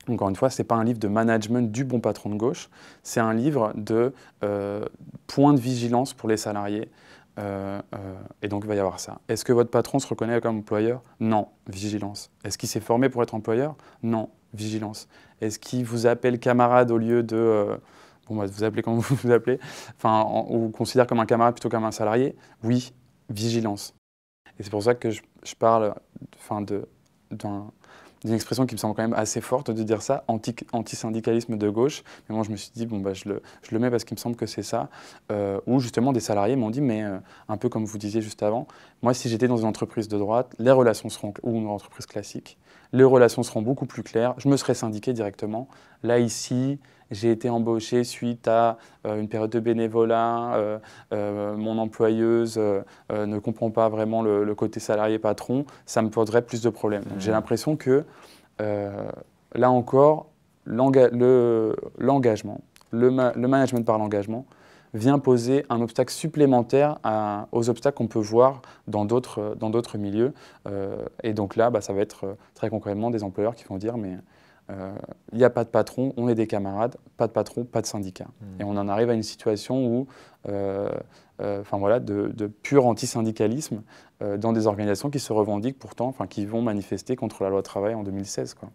Encore une fois, ce n'est pas un livre de management du bon patron de gauche, c'est un livre de points de vigilance pour les salariés. Et donc, il va y avoir ça. Est-ce que votre patron se reconnaît comme employeur? Non, vigilance. Est-ce qu'il s'est formé pour être employeur? Non, vigilance. Est-ce qu'il vous appelle camarade au lieu de... bon, bah, vous appelez comme vous vous appelez, enfin, ou considère comme un camarade plutôt comme un salarié? Oui, vigilance. Et c'est pour ça que je parle enfin, d'une expression qui me semble quand même assez forte de dire ça, anti-syndicalisme de gauche. Mais moi, je me suis dit, bon, bah, je le mets parce qu'il me semble que c'est ça. Où justement, des salariés m'ont dit, mais un peu comme vous disiez juste avant, moi, si j'étais dans une entreprise de droite, les relations seront, ou une entreprise classique, les relations seront beaucoup plus claires, je me serais syndiqué directement. Là, ici, j'ai été embauché suite à une période de bénévolat, mon employeuse ne comprend pas vraiment le côté salarié-patron, ça me poserait plus de problèmes. Donc, j'ai l'impression que, là encore, l'engagement, le management par l'engagement, vient poser un obstacle supplémentaire aux obstacles qu'on peut voir dans d'autres milieux. Et donc là, bah, ça va être très concrètement des employeurs qui vont dire, mais il n'y a pas de patron, on est des camarades, pas de patron, pas de syndicat. Et on en arrive à une situation où, enfin voilà, de pur antisyndicalisme dans des organisations qui se revendiquent pourtant, enfin qui vont manifester contre la loi travail en 2016, quoi.